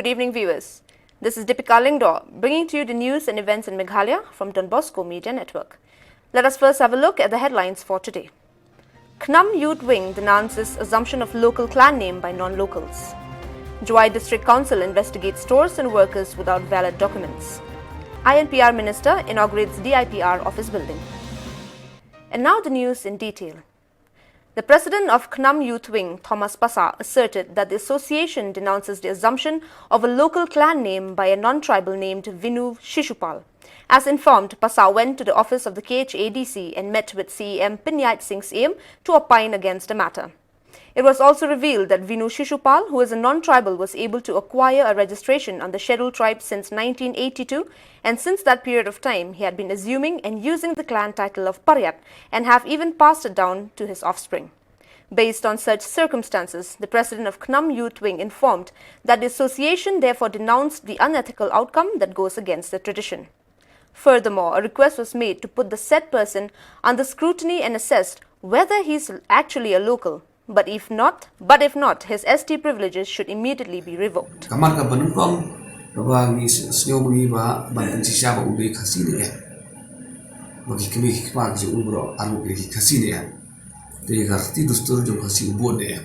Good evening, viewers. This is Deepika Lingdor, bringing to you the news and events in Meghalaya from Bosco Media Network. Let us first have a look at the headlines for today. Knam Youth Wing denounces assumption of local clan name by non-locals. Joai District Council investigates stores and workers without valid documents. INPR Minister inaugurates DIPR office building. And now the news in detail. The president of Knam Youth Wing, Thomas Pasa, asserted that the association denounces the assumption of a local clan name by a non-tribal named Vinu Shishupal. As informed, Pasa went to the office of the KHADC and met with CEM Pinyat Singh's aim to opine against the matter. It was also revealed that Vinu Shishupal, who is a non-tribal, was able to acquire a registration on the scheduled tribe since 1982, and since that period of time, he had been assuming and using the clan title of Paryat and have even passed it down to his offspring. Based on such circumstances, the president of Knam Youth Wing informed that the association therefore denounced the unethical outcome that goes against the tradition. Furthermore, a request was made to put the said person under scrutiny and assessed whether he is actually a local. But if not, his ST privileges should immediately be revoked. Kamar ka banungkong bagi snow mengiba banten siapa ubi kasih ya. Bagi kami kipak je ubro alu bagi kasih ya. Jadi karti dustur jom kasih ubon ya.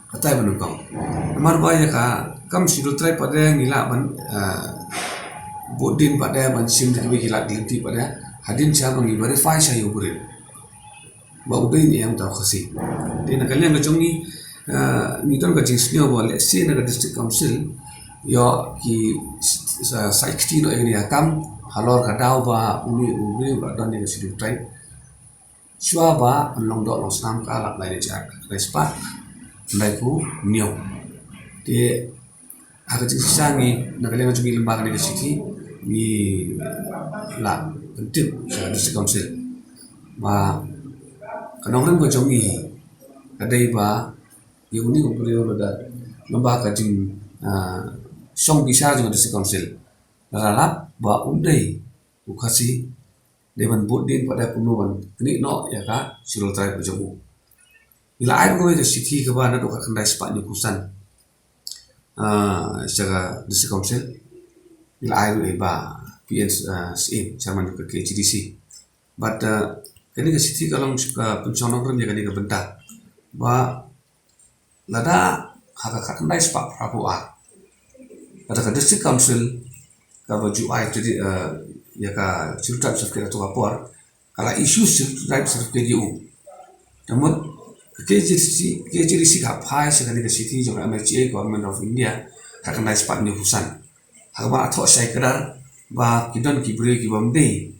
Katai banungkong. Kamar bayar ka kam sido try pada ngila ban bodin pada ban sim kami ngila dilinti pada hadin siapa mengiba verify saya ubrin. Bau deh ni yang tahu kasih. Di negara yang macam ni, ni tuan kerjanya boleh. Si negara district council, yo ki saikti no ini akam halor kadau ba uni ba don ni sidu try. Shua ba long dot long snam kalap lain je respat, laiku niu. Di agak sisa ni negara yang macam ni lembaga negara city ni lah penting district council. Ba Kanong ko jongi kadai ba yung ni ubriyo da lembaga jing song bisa jing district council lalap ba undai ukasi dewan bodin pada penuan kini no ya ka siro trai pejomu ila ai ko de city ka ba na do ka kandai spa ni kusan secara district council ila ai ba PNC chairman ka KHDC but kini ke city kalau suka penconong kan jadi ke bentar, bah lada hak kendai sepak Papua, ada ke district council ke baju ai jadi ya ke cerita sertifikat atau apa, kalau isu cerita sertifikat itu, namun KHDC kapai sekali ke city juga MHA Government of India hak kendai sepak ni husan, hak bah atau saya kedar bah kidon kibri kibamdei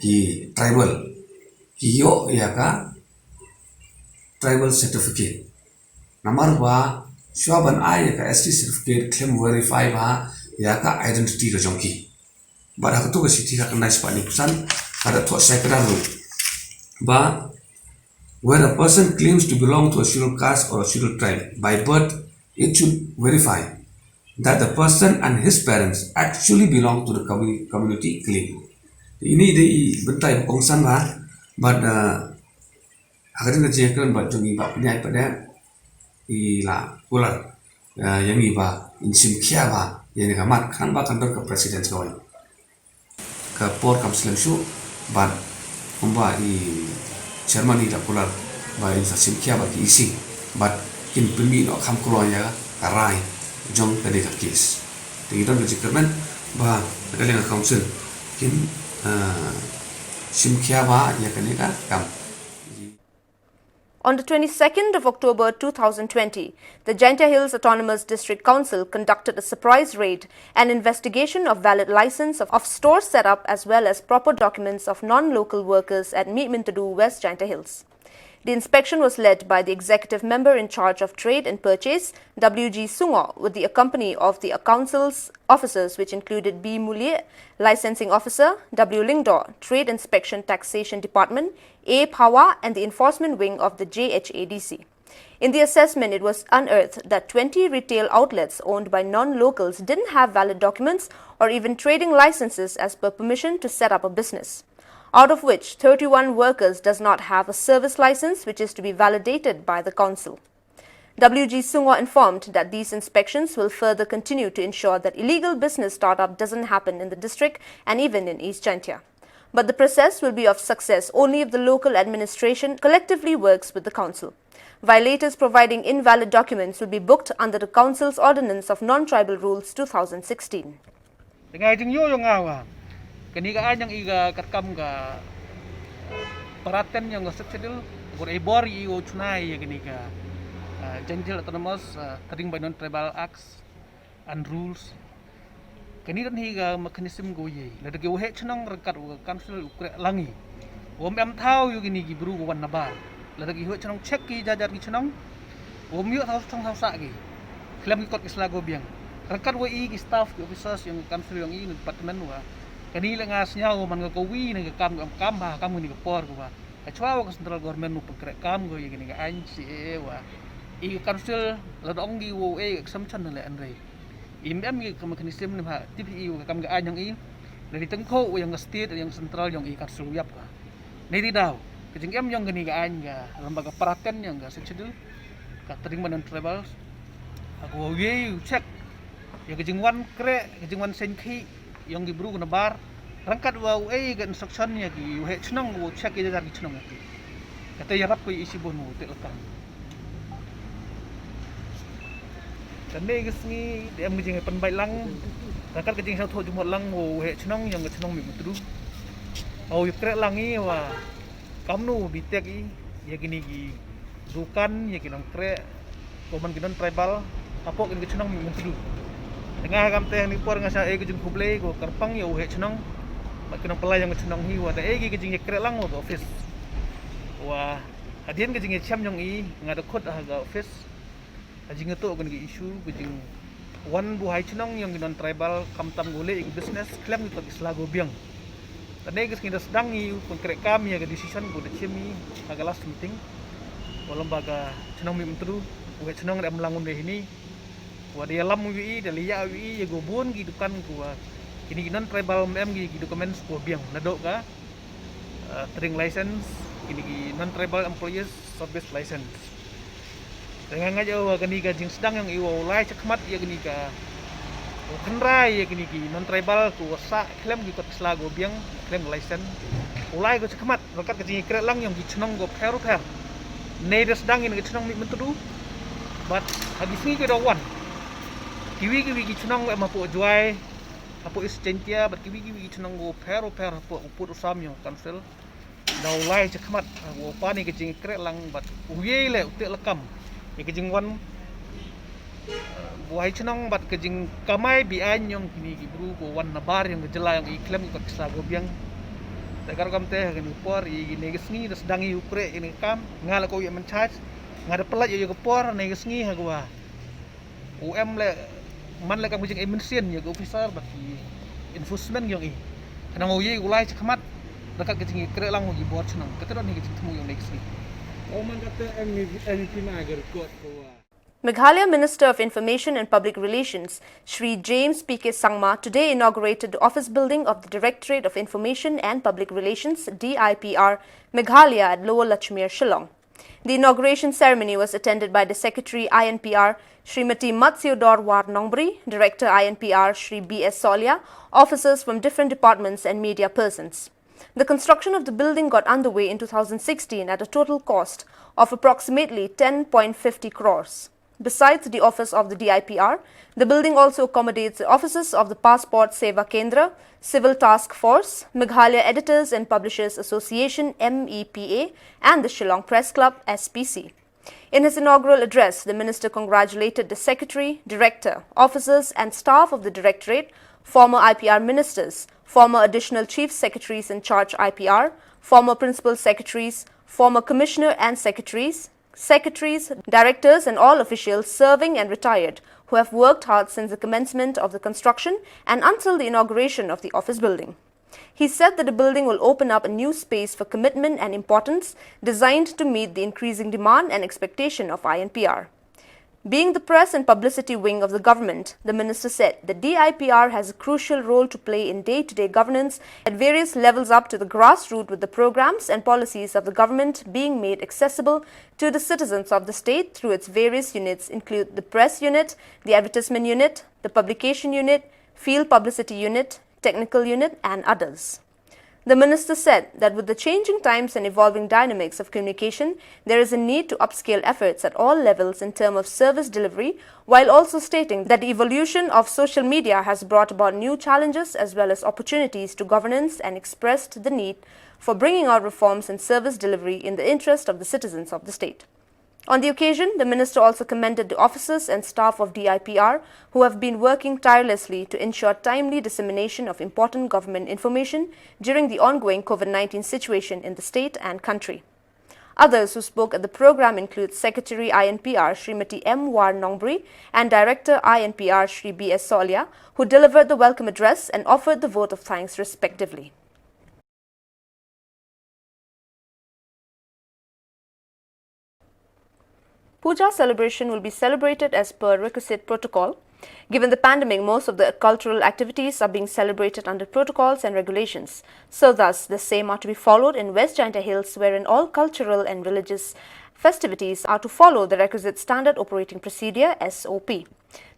ki tribal Kiyo ya ka tribal certificate. Nomor ba shuaban ay ka ST certificate claim verify ba ya ka identity ka jongki. Ba da to ka city ka nice pa ni pusan kada to sai kada ru. Ba where a person claims to belong to a scheduled caste or a scheduled tribe by birth, it should verify that the person and his parents actually belong to the community claim. Ini di bentai kongsan ba but akhirnya kerjakan buat jongi bak penyai pada ila kular yang iba insim kia ba yang kamat kan ba kantor ke presiden sekali ke por kamsel su but umba i chairman ila kular ba insim kia ba ki isi but kin pemi no kam kulonya karai jong tadi ka kes tinggal kerjakan ba kalian council kin On the 22nd of October 2020, the Jaintia Hills Autonomous District Council conducted a surprise raid and investigation of valid license of store setup as well as proper documents of non-local workers at Mintadu, West Jaintia Hills. The inspection was led by the executive member in charge of trade and purchase, W.G. Sungo, with the accompany of the council's officers, which included B. Mulie, licensing officer, W. Lingdor, trade inspection taxation department, A. Pawa, and the enforcement wing of the JHADC. In the assessment, it was unearthed that 20 retail outlets owned by non-locals didn't have valid documents or even trading licenses as per permission to set up a business, out of which 31 workers does not have a service license which is to be validated by the council. WG Sungwa informed that these inspections will further continue to ensure that illegal business startup doesn't happen in the district and even in East Chantia. But the process will be of success only if the local administration collectively works with the council. Violators providing invalid documents will be booked under the council's Ordinance of Non-Tribal Rules 2016. Dengan jeng yo yang awa, kenigaan yang iga katkam ga perhatian yang sekecil, gor ebor iyo cunai ya keniga, janjil autonomous tering by non-tribal acts and rules. Keniran higa mekanisme goye, lada ge wohe cenang rekat wa council ukre langi. Om am tau yo kini gibru wan nabar, lada ge wohe cenang cek ki jajar ki cenang, om yo tau cenang sa gi, klaim ikot islago biang. Rekat wa i staff officers yang council yang i departemen wa kanila nga snyaw man nga kawi nga kam ba kam ni por wa achwa wa central government nu pekre kam go yang ni ga anci wa i council la dong gi wo e exemption le andre im gi mekanisme ni ha tip i kam ga anyang i dari tengko yang state yang central yang i council yap wa ni di daw kejeng em yang ni ga anya lembaga perhatian yang ga secedul ka terima dan tribal aku ye check ya kejengwan kre kejengwan senki yang gibru na bar rangkat wa ga instruction ya gi he chnang wo check ya dar gi chnang ki kata ya rap ko isi bonu te lekang dan ne gisngi dem gi jeng pen bai lang rangkat kejeng sa tho jumot lang wo he chnang yang ga chnang mi mutru au kre langi wa kamnu bitek i ya gini gi dukan ya kinang kre koman ginan tribal apok gi chnang mi mutru Tengah kam teh ni por ngasa e kejeng kublei go karpang ya uhe cenang mak kenang pelai yang cenang hi wa da e kejeng krek lang go office wa hadian kejeng cham yang i ngada khot ga office ajing to go ni issue kejeng wan bu hai cenang yang non tribal kam tam gole business klaim to isla go biang tane ges ngi sedang i pun krek kam ya ga decision go de chemi aga last meeting lembaga cenang mi mentru uhe cenang da melangun de ini wa dia lam wi da liya wi ya go bon gi dukan ku ini non tribal mm gi dokumen ko biang nadok ka trading license ini gi non tribal employees service license dengan ngaja wa gani ga jing sedang yang iwa ulai cekmat ya gani ka kenrai ya gani gi non tribal ku sa klaim gi ko sla go biang klaim license ulai go cekmat rokat ka jing krek lang yang gi chnong go peru per ne da sedang ini gi chnong mi mentu but hagi sini ko da wan kiwi ki cunang ma po juai apo is centia bat kiwi ki cunang go pero po put usam yo council dau lai cekmat go pani ke jing krek lang bat uye le utek lekam ye ke jing wan buai cunang bat ke jing kamai bi an yong kini ki bru go wan nabar yang jela yang iklam ko ksa go biang takar kam teh ke ni por i ne gesngi das dangi ukre ini kam ngala ko ye men charge ngada pelat ye ko por ne gesngi ha go le man le kam jing emensian ya go officer baki enforcement yang i kana mo ye ulai cekmat dekat ke jing krek lang gi bor cenang kata ni jing temu yang next ni o man kata MVP na agar kot ko Meghalaya Minister of Information and Public Relations, Shri James P.K. Sangma, today inaugurated the office building of the Directorate of Information and Public Relations, DIPR, Meghalaya at Lower Lachmere, Shillong. The inauguration ceremony was attended by the Secretary INPR, Srimati Matsyodor War Nongbri, Director INPR, Shri B.S. Solia, officers from different departments and media persons. The construction of the building got underway in 2016 at a total cost of approximately 10.50 crores. Besides the office of the DIPR, the building also accommodates the offices of the Passport Seva Kendra, Civil Task Force, Meghalaya Editors and Publishers Association MEPA and the Shillong Press Club SPC. In his inaugural address, the Minister congratulated the Secretary, Director, officers and staff of the Directorate, former IPR Ministers, former Additional Chief Secretaries in charge IPR, former Principal Secretaries, former Commissioner and Secretaries, directors and all officials serving and retired who have worked hard since the commencement of the construction and until the inauguration of the office building. He said that the building will open up a new space for commitment and importance designed to meet the increasing demand and expectation of INPR. Being the press and publicity wing of the government, the minister said the DIPR has a crucial role to play in day-to-day governance at various levels up to the grassroots, with the programs and policies of the government being made accessible to the citizens of the state through its various units, include the press unit, the advertisement unit, the publication unit, field publicity unit, technical unit and others. The minister said that with the changing times and evolving dynamics of communication, there is a need to upscale efforts at all levels in terms of service delivery, while also stating that the evolution of social media has brought about new challenges as well as opportunities to governance, and expressed the need for bringing out reforms in service delivery in the interest of the citizens of the state. On the occasion, the minister also commended the officers and staff of DIPR who have been working tirelessly to ensure timely dissemination of important government information during the ongoing COVID-19 situation in the state and country. Others who spoke at the program include Secretary INPR Srimati M. War Nongbri and Director INPR Shri B.S. Solia, who delivered the welcome address and offered the vote of thanks respectively. Puja celebration will be celebrated as per requisite protocol. Given the pandemic, most of the cultural activities are being celebrated under protocols and regulations. So thus, the same are to be followed in West Jaintia Hills, wherein all cultural and religious festivities are to follow the requisite standard operating procedure SOP.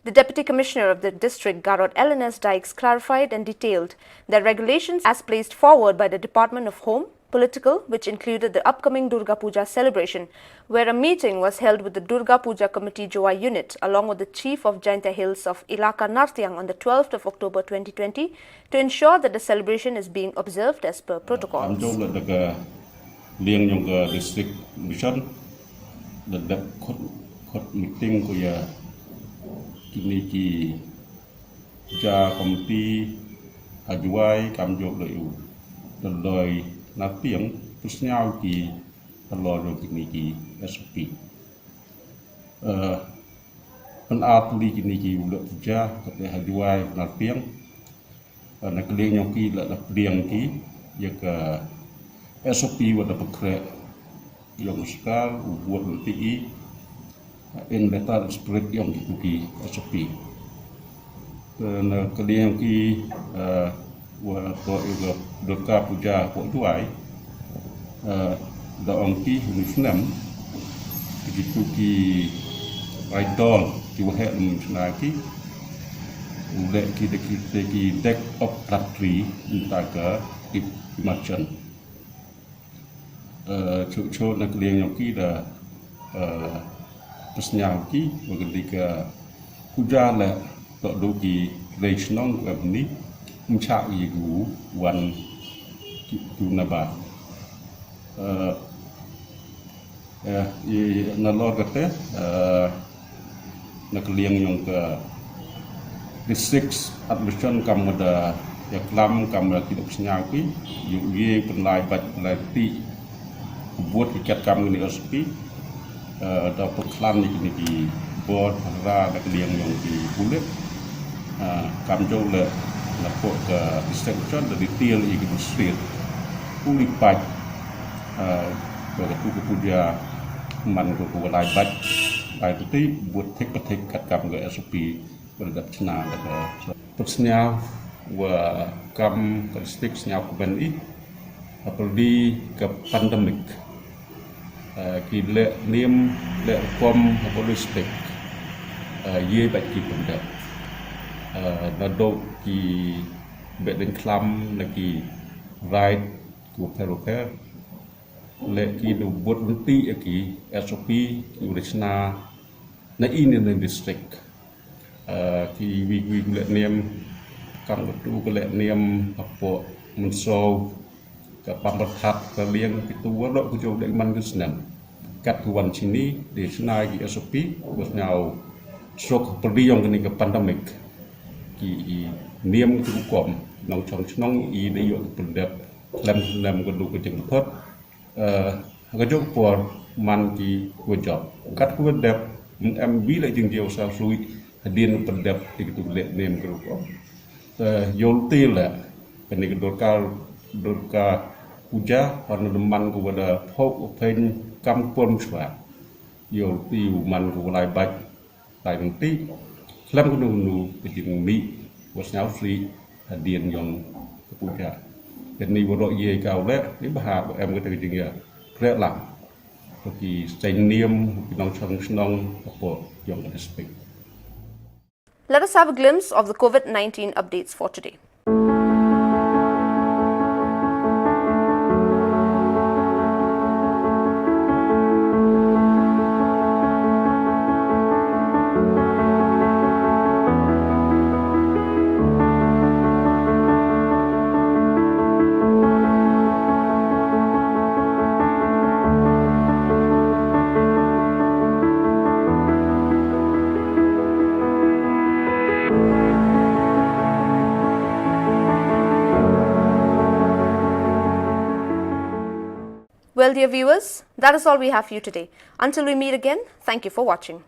The Deputy Commissioner of the district, Garrod LNS Dykes, clarified and detailed the regulations as placed forward by the Department of Home, Political, which included the upcoming Durga Puja celebration, where a meeting was held with the Durga Puja Committee Joa unit along with the Chief of Jaintia Hills of Ilaka Nartiang on the 12th of October 2020 to ensure that the celebration is being observed as per protocols. District mission the meeting ko ya kini ki ja committee ajuai kam jo loi na piang pusnyau ki lo kini ki SOP pen atli kini ki ulo ja kate ajuai na piang na keleng yang ki la piang ki ya ka SOP wada pekre yang sekal buat LTI in letter spirit yang dikuki SOP dan keleng ki wa to juga Durga Puja ko duai da ongki Muslim begitu ki idol ki wa hek menaki udah kita deck of ratri intaga imagine cho nak liang yang ki da pesnyau ki ketika puja la to do ki leisnong ko ni mcha igu wan tu na ba na lor kate nak liang yang ke district admission kam da ya klam kam ki pesnyau ki yu ye penlai bat lai ti buat ikat kam ni SOP da peklan ni ki board ra nak liang yang ki bulet kam jo le na po ke district da detail i ki street uli pat ke tu puja man ko lai bat ai tu buat tek kat kam ke SOP berdat chna da pesnyau wa kam ke district nyau ko ben i apalagi ke pandemik kita niam le kom holistik ye bat ki benda nado ki beden klam lagi right ku peroper le ki do bot unti ki SOP ki urishna na in the district ki we le niam kam tu ke le niam apo munso ke pamberhat ke liang itu wadok ku jo dek man kusnam kat kuwan sini di senai ki SOP kusnyau sok perdi yang kini ke pandemik ki niam ku kom nong chong chnong i de yo pendap lem ku du ku jeng phot ga jo por man ki ku job kat ku dep em bi le jeng dio sa sui hadin pendap ti ku le niam ku kom yol til la kini ke Durga Puja warna deman kepada pok pen kampung swa yo tiu man ku lai bat tại mình tí làm cái nụ cái chuyện mỹ của nhau free điền dòng cái bụi cả cái này vừa rồi gì cao đấy nếu bà hà em cái chuyện gì rất là cái trải nghiệm cái nông của dòng cái speak. Let us have a glimpse of the COVID-19 updates for today. Well, dear viewers, that is all we have for you today. Until we meet again, thank you for watching.